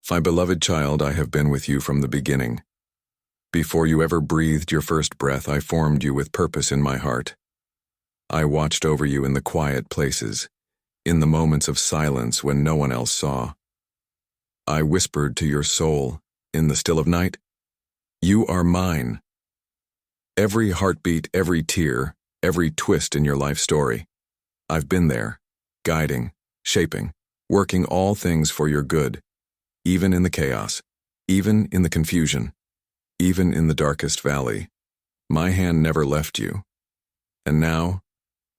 My beloved child, I have been with you from the beginning. Before you ever breathed your first breath, I formed you with purpose in my heart. I watched over you in the quiet places, in the moments of silence when no one else saw. I whispered to your soul, in the still of night, "You are mine." Every heartbeat, every tear, every twist in your life story, I've been there, guiding, shaping, working all things for your good, even in the chaos, even in the confusion, even in the darkest valley. My hand never left you. And now,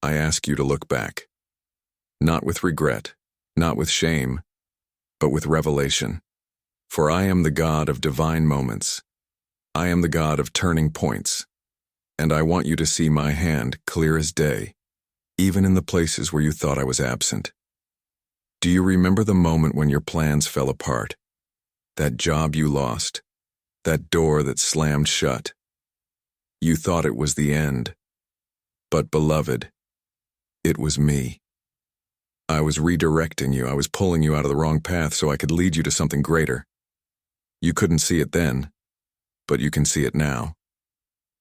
I ask you to look back. Not with regret, not with shame, but with revelation. For I am the God of divine moments. I am the God of turning points. And I want you to see my hand clear as day, even in the places where you thought I was absent. Do you remember the moment when your plans fell apart? That job you lost, that door that slammed shut. You thought it was the end. But beloved, it was me. I was redirecting you. I was pulling you out of the wrong path so I could lead you to something greater. You couldn't see it then, but you can see it now.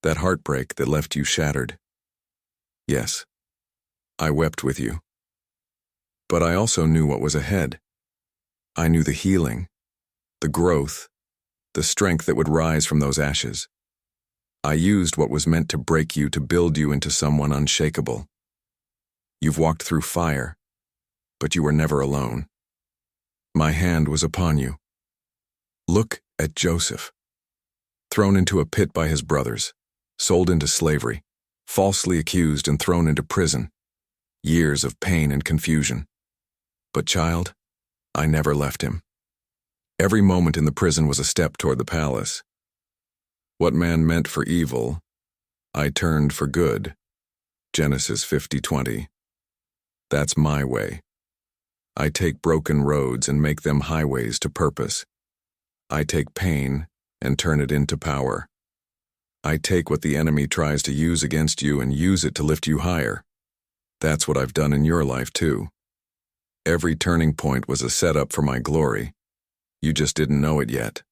That heartbreak that left you shattered. Yes, I wept with you. But I also knew what was ahead. I knew the healing, the growth, the strength that would rise from those ashes. I used what was meant to break you to build you into someone unshakable. You've walked through fire, but you were never alone. My hand was upon you. Look at Joseph, thrown into a pit by his brothers, sold into slavery, falsely accused and thrown into prison. Years of pain and confusion. But child, I never left him. Every moment in the prison was a step toward the palace. What man meant for evil, I turned for good. Genesis 50:20. That's my way. I take broken roads and make them highways to purpose. I take pain and turn it into power. I take what the enemy tries to use against you and use it to lift you higher. That's what I've done in your life too. Every turning point was a setup for my glory. You just didn't know it yet.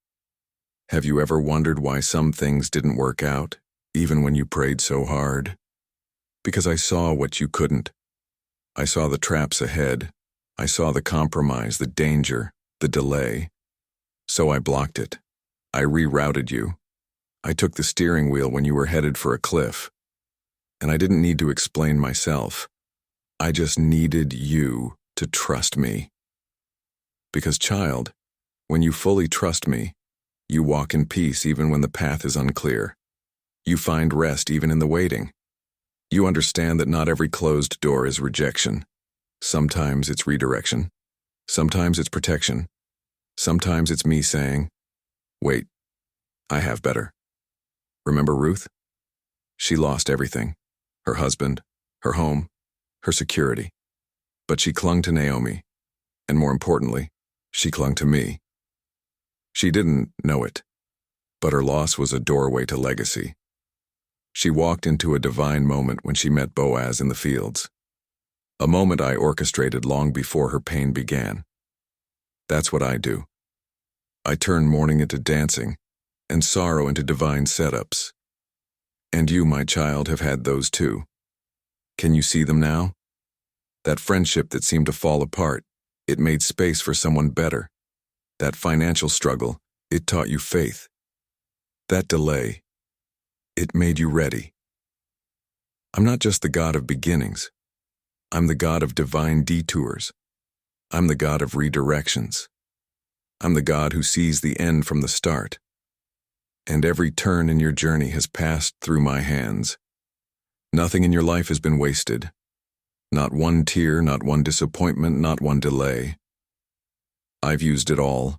Have you ever wondered why some things didn't work out, even when you prayed so hard? Because I saw what you couldn't. I saw the traps ahead. I saw the compromise, the danger, the delay. So I blocked it. I rerouted you. I took the steering wheel when you were headed for a cliff. And I didn't need to explain myself. I just needed you to trust me. Because, child, when you fully trust me, you walk in peace even when the path is unclear. You find rest even in the waiting. You understand that not every closed door is rejection. Sometimes it's redirection. Sometimes it's protection. Sometimes it's me saying, "Wait, I have better." Remember Ruth? She lost everything. Her husband, her home, her security. But she clung to Naomi, and more importantly, she clung to me. She didn't know it, but her loss was a doorway to legacy. She walked into a divine moment when she met Boaz in the fields, a moment I orchestrated long before her pain began. That's what I do. I turn mourning into dancing, and sorrow into divine setups. And you, my child, have had those too. Can you see them now? That friendship that seemed to fall apart, it made space for someone better. That financial struggle, it taught you faith. That delay, it made you ready. I'm not just the God of beginnings. I'm the God of divine detours. I'm the God of redirections. I'm the God who sees the end from the start. And every turn in your journey has passed through my hands. Nothing in your life has been wasted. Not one tear, not one disappointment, not one delay. I've used it all.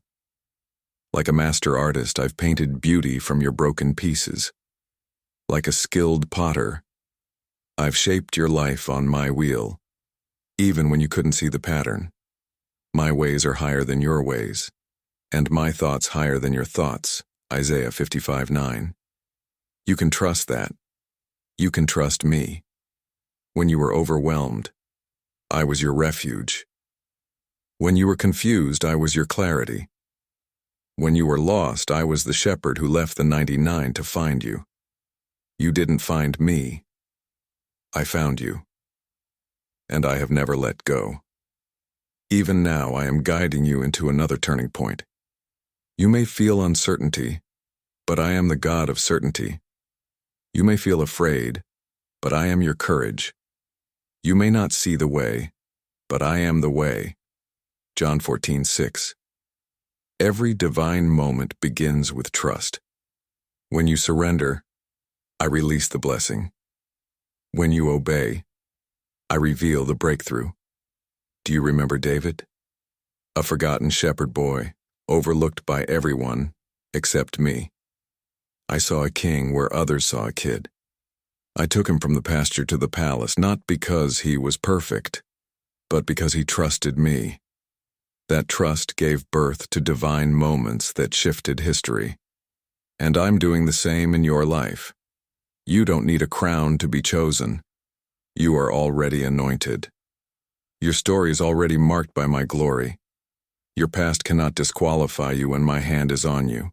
Like a master artist, I've painted beauty from your broken pieces. Like a skilled potter, I've shaped your life on my wheel, even when you couldn't see the pattern. My ways are higher than your ways, and my thoughts higher than your thoughts. Isaiah 55:9. You can trust that. You can trust me. When you were overwhelmed, I was your refuge. When you were confused, I was your clarity. When you were lost, I was the shepherd who left the 99 to find you. You didn't find me. I found you. And I have never let go. Even now, I am guiding you into another turning point. You may feel uncertainty, but I am the God of certainty. You may feel afraid, but I am your courage. You may not see the way, but I am the way. John 14:6. Every divine moment begins with trust. When you surrender, I release the blessing. When you obey, I reveal the breakthrough. Do you remember David? A forgotten shepherd boy, overlooked by everyone except me. I saw a king where others saw a kid. I took him from the pasture to the palace, not because he was perfect, but because he trusted me. That trust gave birth to divine moments that shifted history. And I'm doing the same in your life. You don't need a crown to be chosen. You are already anointed. Your story is already marked by my glory. Your past cannot disqualify you when my hand is on you.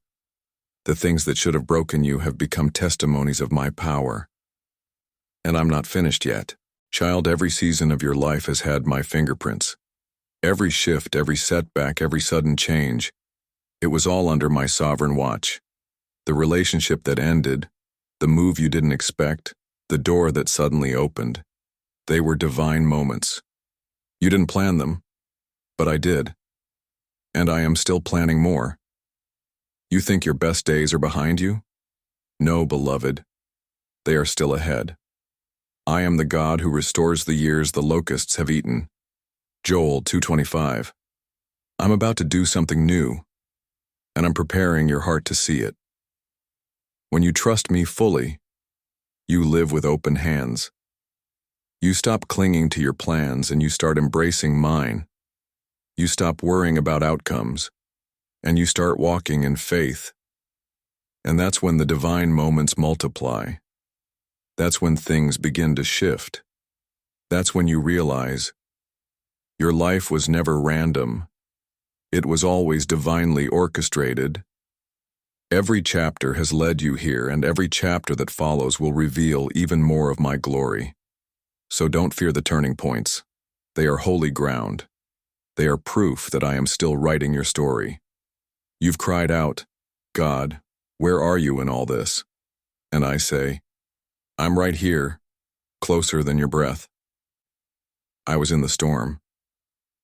The things that should have broken you have become testimonies of my power. And I'm not finished yet. Child, every season of your life has had my fingerprints. Every shift, every setback, every sudden change, it was all under my sovereign watch. The relationship that ended, the move you didn't expect, the door that suddenly opened, they were divine moments. You didn't plan them, but I did. And I am still planning more. You think your best days are behind you? No, beloved. They are still ahead. I am the God who restores the years the locusts have eaten. Joel 2:25. I'm about to do something new, and I'm preparing your heart to see it. When you trust me fully, you live with open hands. You stop clinging to your plans and you start embracing mine. You stop worrying about outcomes, and you start walking in faith. And that's when the divine moments multiply. That's when things begin to shift. That's when you realize your life was never random. It was always divinely orchestrated. Every chapter has led you here, and every chapter that follows will reveal even more of my glory. So don't fear the turning points. They are holy ground. They are proof that I am still writing your story. You've cried out, God, where are you in all this? And I say, I'm right here, closer than your breath. I was in the storm.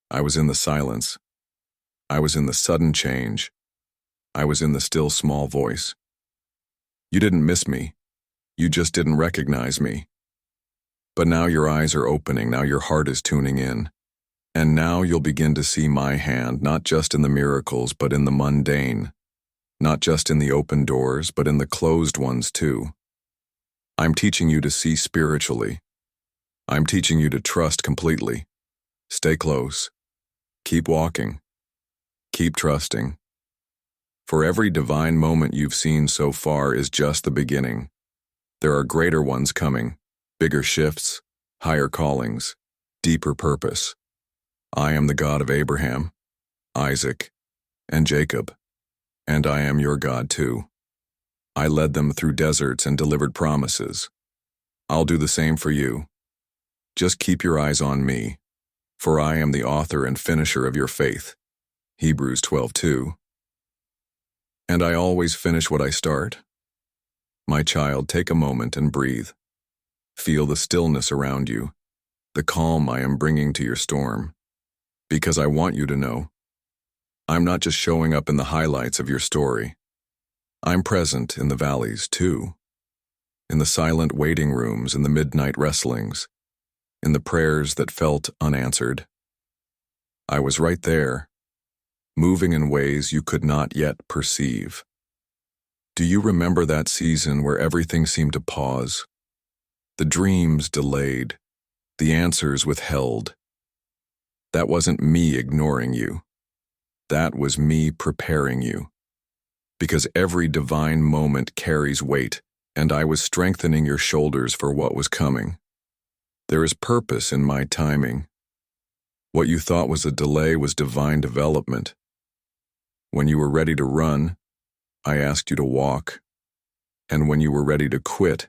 I was in the silence. I was in the sudden change. I was in the still small voice. You didn't miss me. You just didn't recognize me. But now your eyes are opening, now your heart is tuning in. And now you'll begin to see my hand, not just in the miracles, but in the mundane. Not just in the open doors, but in the closed ones too. I'm teaching you to see spiritually. I'm teaching you to trust completely. Stay close. Keep walking. Keep trusting. For every divine moment you've seen so far is just the beginning. There are greater ones coming, bigger shifts, higher callings, deeper purpose. I am the God of Abraham, Isaac, and Jacob, and I am your God too. I led them through deserts and delivered promises. I'll do the same for you. Just keep your eyes on me, for I am the author and finisher of your faith. Hebrews 12:2. And I always finish what I start. My child, take a moment and breathe. Feel the stillness around you, the calm I am bringing to your storm. Because I want you to know, I'm not just showing up in the highlights of your story. I'm present in the valleys too, in the silent waiting rooms, in the midnight wrestlings, in the prayers that felt unanswered. I was right there, moving in ways you could not yet perceive. Do you remember that season where everything seemed to pause? The dreams delayed, the answers withheld. That wasn't me ignoring you. That was me preparing you. Because every divine moment carries weight, and I was strengthening your shoulders for what was coming. There is purpose in my timing. What you thought was a delay was divine development. When you were ready to run, I asked you to walk. And when you were ready to quit,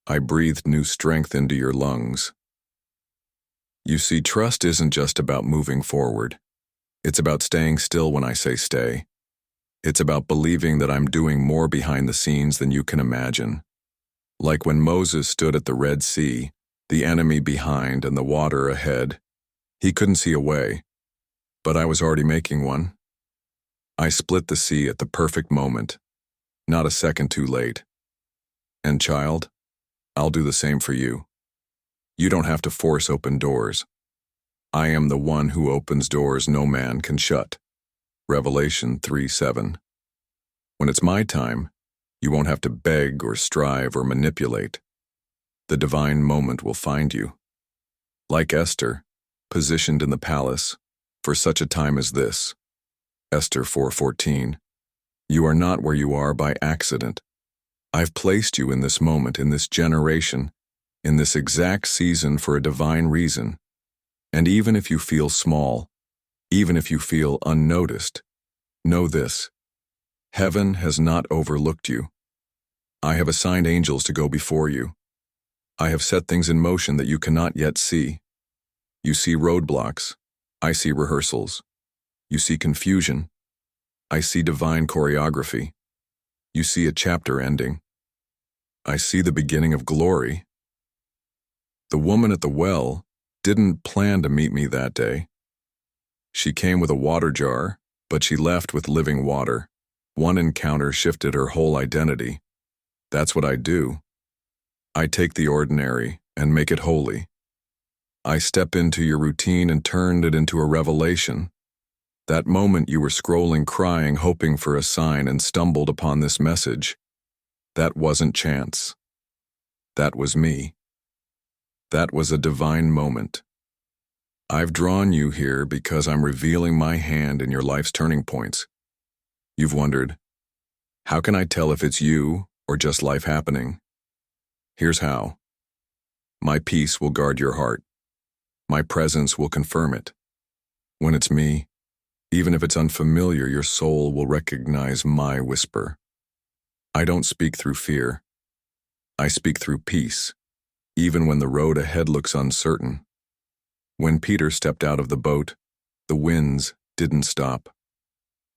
I breathed new strength into your lungs. You see, trust isn't just about moving forward. It's about staying still when I say stay. It's about believing that I'm doing more behind the scenes than you can imagine. Like when Moses stood at the Red Sea, the enemy behind and the water ahead. He couldn't see a way, but I was already making one. I split the sea at the perfect moment, not a second too late. And child, I'll do the same for you. You don't have to force open doors. I am the one who opens doors no man can shut. Revelation 3:7. When it's my time, you won't have to beg or strive or manipulate. The divine moment will find you. Like Esther, positioned in the palace, for such a time as this. Esther 4:14. You are not where you are by accident. I've placed you in this moment, in this generation, in this exact season for a divine reason. And even if you feel small, even if you feel unnoticed, know this: heaven has not overlooked you. I have assigned angels to go before you. I have set things in motion that you cannot yet see. You see roadblocks. I see rehearsals. You see confusion. I see divine choreography. You see a chapter ending. I see the beginning of glory. The woman at the well didn't plan to meet me that day. She came with a water jar, but she left with living water. One encounter shifted her whole identity. That's what I do. I take the ordinary and make it holy. I step into your routine and turned it into a revelation. That moment you were scrolling, crying, hoping for a sign, and stumbled upon this message. That wasn't chance. That was me. That was a divine moment. I've drawn you here because I'm revealing my hand in your life's turning points. You've wondered, how can I tell if it's you or just life happening? Here's how. My peace will guard your heart. My presence will confirm it. When it's me, even if it's unfamiliar, your soul will recognize my whisper. I don't speak through fear. I speak through peace, even when the road ahead looks uncertain. When Peter stepped out of the boat, the winds didn't stop.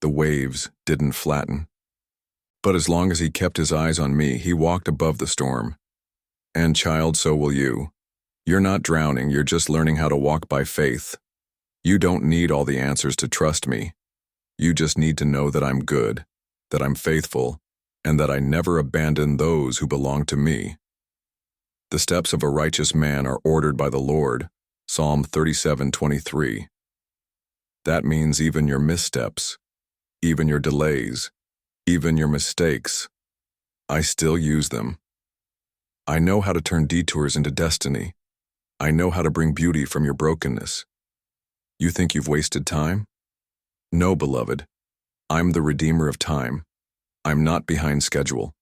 The waves didn't flatten. But as long as he kept his eyes on me, he walked above the storm. And child, so will you. You're not drowning, you're just learning how to walk by faith. You don't need all the answers to trust me. You just need to know that I'm good, that I'm faithful, and that I never abandon those who belong to me. The steps of a righteous man are ordered by the Lord. Psalm 37:23. That means even your missteps, even your delays, even your mistakes, I still use them. I know how to turn detours into destiny. I know how to bring beauty from your brokenness. You think you've wasted time? No, beloved. I'm the redeemer of time. I'm not behind schedule.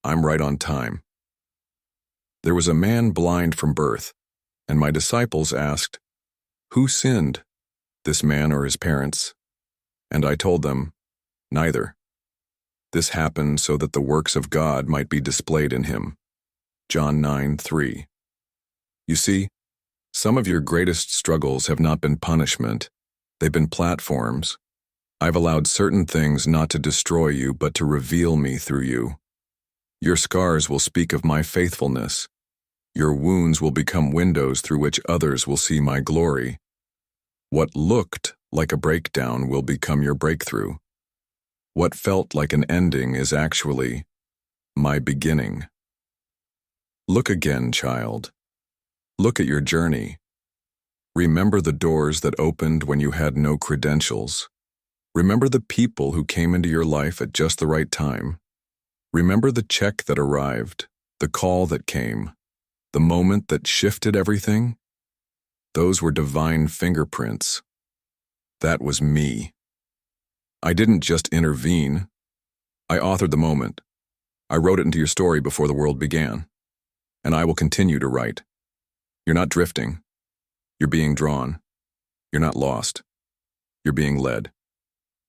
I'm right on time. There was a man blind from birth, and my disciples asked, who sinned, this man or his parents? And I told them, neither. This happened so that the works of God might be displayed in him. John 9:3. You see, some of your greatest struggles have not been punishment. They've been platforms. I've allowed certain things not to destroy you, but to reveal me through you. Your scars will speak of my faithfulness. Your wounds will become windows through which others will see my glory. What looked like a breakdown will become your breakthrough. What felt like an ending is actually my beginning. Look again, child. Look at your journey. Remember the doors that opened when you had no credentials. Remember the people who came into your life at just the right time. Remember the check that arrived, the call that came, the moment that shifted everything. Those were divine fingerprints. That was me. I didn't just intervene. I authored the moment. I wrote it into your story before the world began. And I will continue to write. You're not drifting. You're being drawn. You're not lost. You're being led.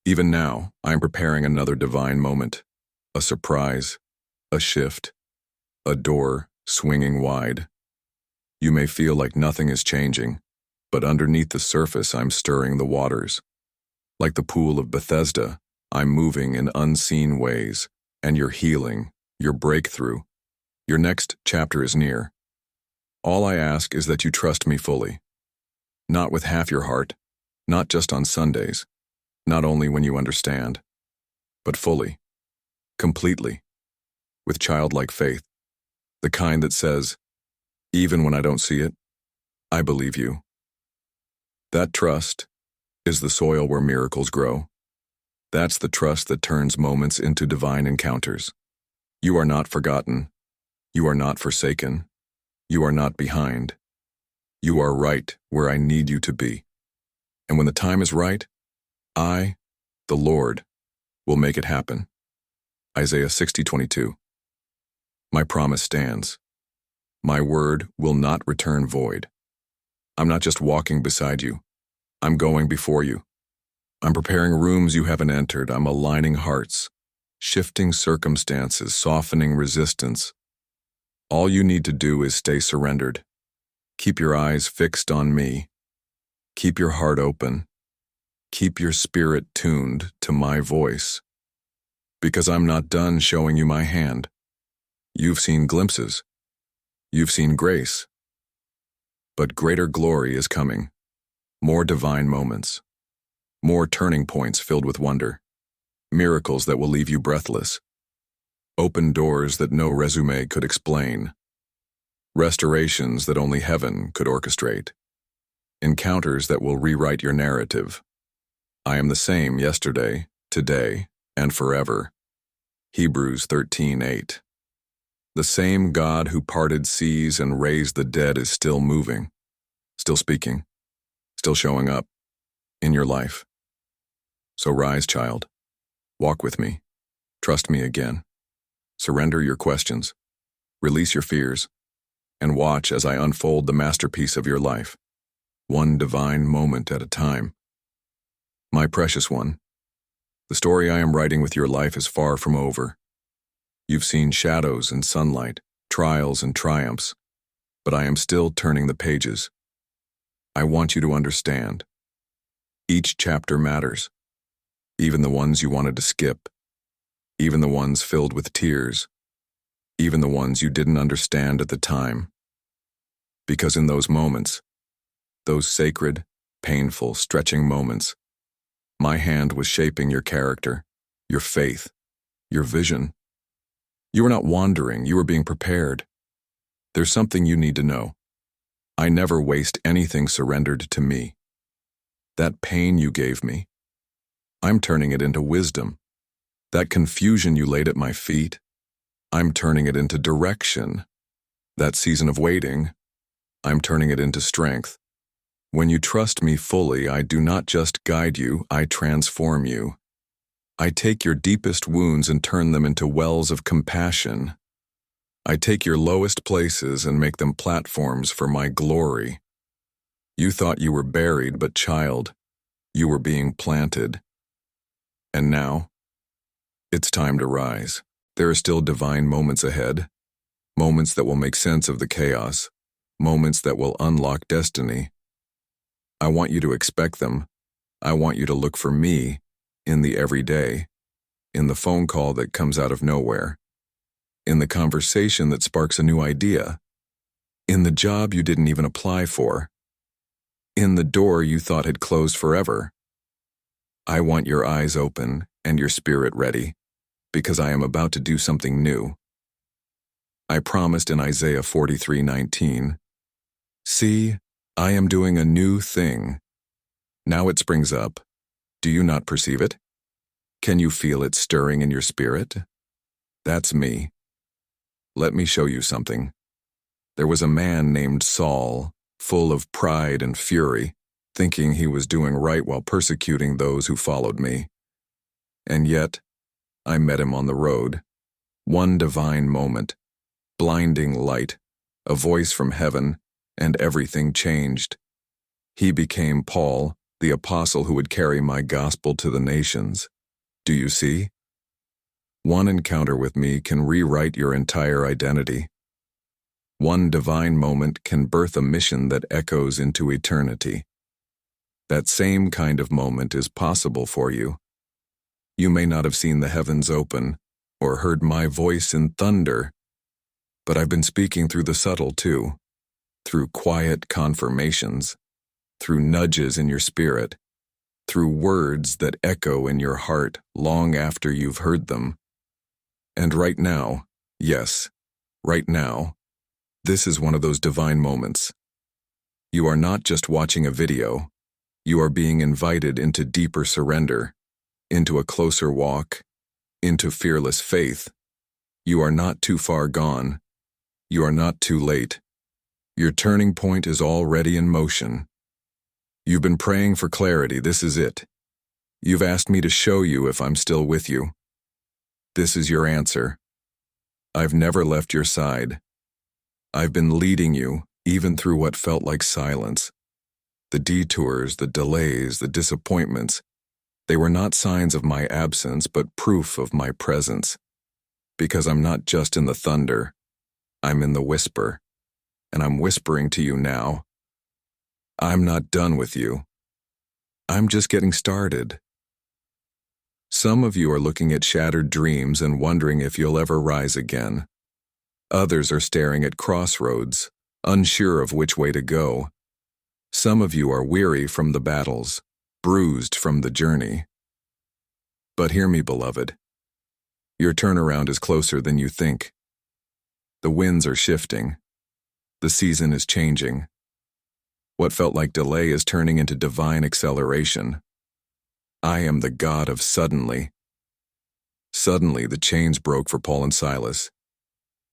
Even now, I am preparing another divine moment, a surprise, a shift, a door swinging wide. You may feel like nothing is changing, but underneath the surface I'm stirring the waters. Like the pool of Bethesda, I'm moving in unseen ways, and your healing, your breakthrough, your next chapter is near. All I ask is that you trust me fully. Not with half your heart, not just on Sundays, not only when you understand, but fully, completely, with childlike faith, the kind that says, even when I don't see it, I believe you. That trust is the soil where miracles grow. That's the trust that turns moments into divine encounters. You are not forgotten. You are not forsaken. You are not behind. You are right where I need you to be. And when the time is right, I, the Lord, will make it happen. Isaiah 60:22. My promise stands. My word will not return void. I'm not just walking beside you. I'm going before you. I'm preparing rooms you haven't entered. I'm aligning hearts, shifting circumstances, softening resistance. All you need to do is stay surrendered. Keep your eyes fixed on me. Keep your heart open. Keep your spirit tuned to my voice. Because I'm not done showing you my hand. You've seen glimpses. You've seen grace. But greater glory is coming. More divine moments. More turning points filled with wonder. Miracles that will leave you breathless. Open doors that no resume could explain. Restorations that only heaven could orchestrate. Encounters that will rewrite your narrative. I am the same yesterday, today, and forever. Hebrews 13:8. The same God who parted seas and raised the dead is still moving, still speaking, still showing up in your life. So rise, child. Walk with me. Trust me again. Surrender your questions. Release your fears. And watch as I unfold the masterpiece of your life, one divine moment at a time. My precious one, the story I am writing with your life is far from over. You've seen shadows and sunlight, trials and triumphs, but I am still turning the pages. I want you to understand. Each chapter matters, even the ones you wanted to skip, even the ones filled with tears, even the ones you didn't understand at the time. Because in those moments, those sacred, painful, stretching moments, my hand was shaping your character, your faith, your vision. You were not wandering, you were being prepared. There's something you need to know. I never waste anything surrendered to me. That pain you gave me, I'm turning it into wisdom. That confusion you laid at my feet, I'm turning it into direction. That season of waiting, I'm turning it into strength. When you trust me fully, I do not just guide you, I transform you. I take your deepest wounds and turn them into wells of compassion. I take your lowest places and make them platforms for my glory. You thought you were buried, but child, you were being planted. And now, it's time to rise. There are still divine moments ahead, moments that will make sense of the chaos, moments that will unlock destiny. I want you to expect them. I want you to look for me in the everyday, in the phone call that comes out of nowhere, in the conversation that sparks a new idea, in the job you didn't even apply for, in the door you thought had closed forever. I want your eyes open and your spirit ready, because I am about to do something new. I promised in Isaiah 43:19, "See, I am doing a new thing. Now it springs up. Do you not perceive it? Can you feel it stirring in your spirit? That's me. Let me show you something. There was a man named Saul, full of pride and fury, thinking he was doing right while persecuting those who followed me. And yet, I met him on the road. One divine moment, blinding light, a voice from heaven, and everything changed. He became Paul, the apostle who would carry my gospel to the nations. Do you see? One encounter with me can rewrite your entire identity. One divine moment can birth a mission that echoes into eternity. That same kind of moment is possible for you. You may not have seen the heavens open or heard my voice in thunder, but I've been speaking through the subtle too, through quiet confirmations, through nudges in your spirit, through words that echo in your heart long after you've heard them. And right now, yes, right now, this is one of those divine moments. You are not just watching a video, you are being invited into deeper surrender, into a closer walk, into fearless faith. You are not too far gone. You are not too late. Your turning point is already in motion. You've been praying for clarity. This is it. You've asked me to show you if I'm still with you. This is your answer. I've never left your side. I've been leading you, even through what felt like silence. The detours, the delays, the disappointments, they were not signs of my absence, but proof of my presence. Because I'm not just in the thunder, I'm in the whisper, and I'm whispering to you now. I'm not done with you. I'm just getting started. Some of you are looking at shattered dreams and wondering if you'll ever rise again. Others are staring at crossroads, unsure of which way to go. Some of you are weary from the battles, bruised from the journey. But hear me, beloved. Your turnaround is closer than you think. The winds are shifting. The season is changing. What felt like delay is turning into divine acceleration. I am the God of suddenly. Suddenly, the chains broke for Paul and Silas.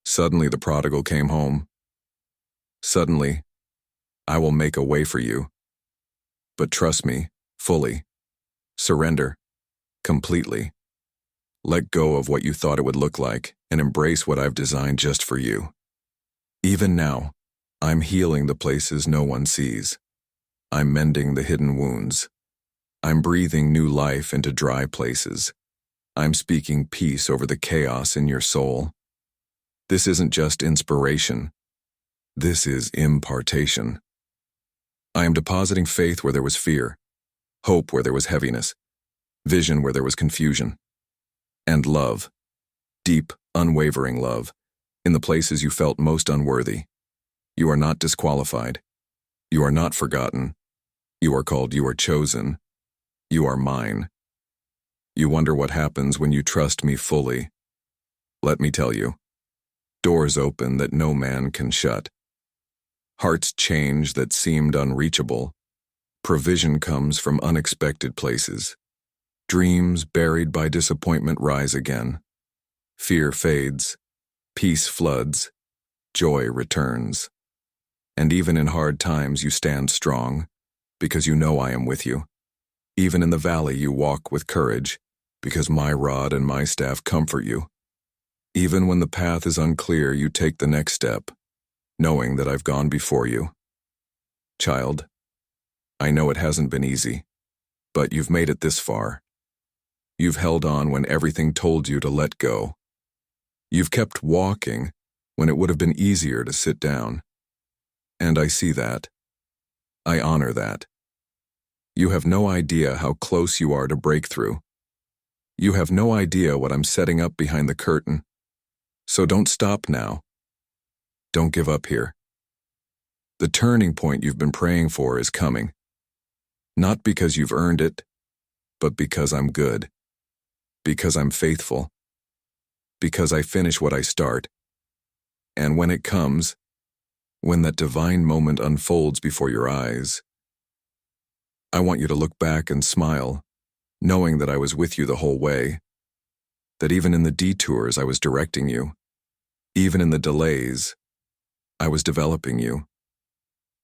Suddenly, the prodigal came home. Suddenly, I will make a way for you. But trust me, fully. Surrender. Completely. Let go of what you thought it would look like and embrace what I've designed just for you. Even now, I'm healing the places no one sees. I'm mending the hidden wounds. I'm breathing new life into dry places. I'm speaking peace over the chaos in your soul. This isn't just inspiration. This is impartation. I am depositing faith where there was fear, hope where there was heaviness, vision where there was confusion, and love, deep, unwavering love, in the places you felt most unworthy. You are not disqualified. You are not forgotten. You are called, you are chosen. You are mine. You wonder what happens when you trust me fully. Let me tell you. Doors open that no man can shut. Hearts change that seemed unreachable. Provision comes from unexpected places. Dreams buried by disappointment rise again. Fear fades. Peace floods. Joy returns. And even in hard times you stand strong, because you know I am with you. Even in the valley you walk with courage, because my rod and my staff comfort you. Even when the path is unclear, you take the next step, knowing that I've gone before you. Child, I know it hasn't been easy, but you've made it this far. You've held on when everything told you to let go. You've kept walking when it would have been easier to sit down. And I see that. I honor that. You have no idea how close you are to breakthrough. You have no idea what I'm setting up behind the curtain. So don't stop now. Don't give up here. The turning point you've been praying for is coming. Not because you've earned it, but because I'm good. Because I'm faithful. Because I finish what I start. And when it comes, when that divine moment unfolds before your eyes, I want you to look back and smile, knowing that I was with you the whole way, that even in the detours I was directing you, even in the delays, I was developing you,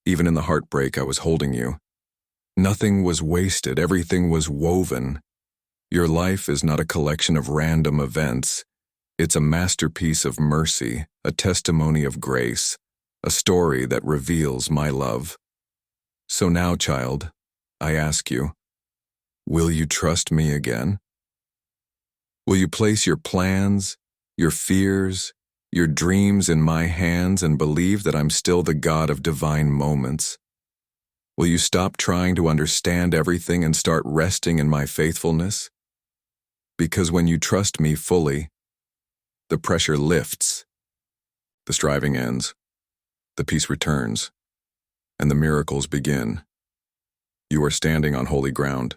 even in the heartbreak I was holding you. Nothing was wasted, everything was woven. Your life is not a collection of random events. It's a masterpiece of mercy, a testimony of grace, a story that reveals my love. So now, child, I ask you, will you trust me again? Will you place your plans, your fears, your dreams in my hands and believe that I'm still the God of divine moments? Will you stop trying to understand everything and start resting in my faithfulness? Because when you trust me fully, the pressure lifts, the striving ends, the peace returns, and the miracles begin. You are standing on holy ground.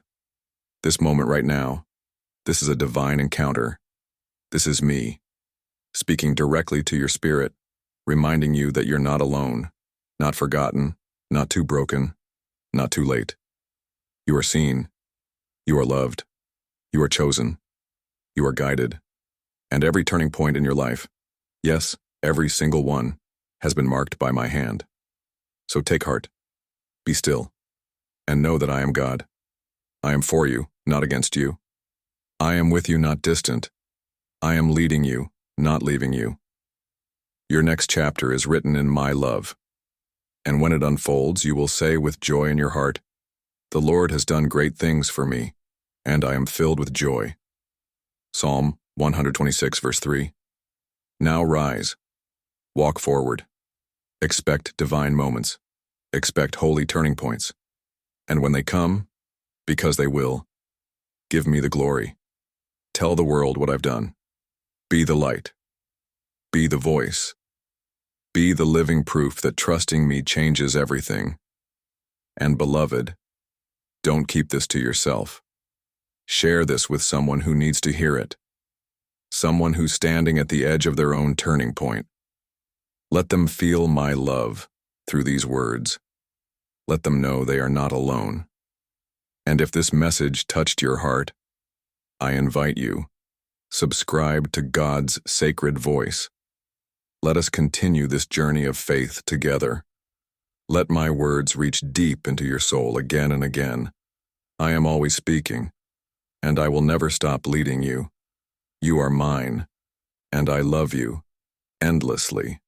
This moment right now, this is a divine encounter. This is me, speaking directly to your spirit, reminding you that you're not alone, not forgotten, not too broken, not too late. You are seen, you are loved, you are chosen, you are guided, and every turning point in your life, yes, every single one, has been marked by my hand. So take heart, be still, and know that I am God. I am for you, not against you. I am with you, not distant. I am leading you, not leaving you. Your next chapter is written in my love. And when it unfolds, you will say with joy in your heart, "The Lord has done great things for me, and I am filled with joy." Psalm 126, verse 3. Now rise, walk forward. Expect divine moments. Expect holy turning points. And when they come, because they will, give me the glory. Tell the world what I've done. Be the light. Be the voice. Be the living proof that trusting me changes everything. And beloved, don't keep this to yourself. Share this with someone who needs to hear it. Someone who's standing at the edge of their own turning point. Let them feel my love through these words. Let them know they are not alone. And if this message touched your heart, I invite you, subscribe to God's sacred voice. Let us continue this journey of faith together. Let my words reach deep into your soul again and again. I am always speaking, and I will never stop leading you. You are mine, and I love you endlessly.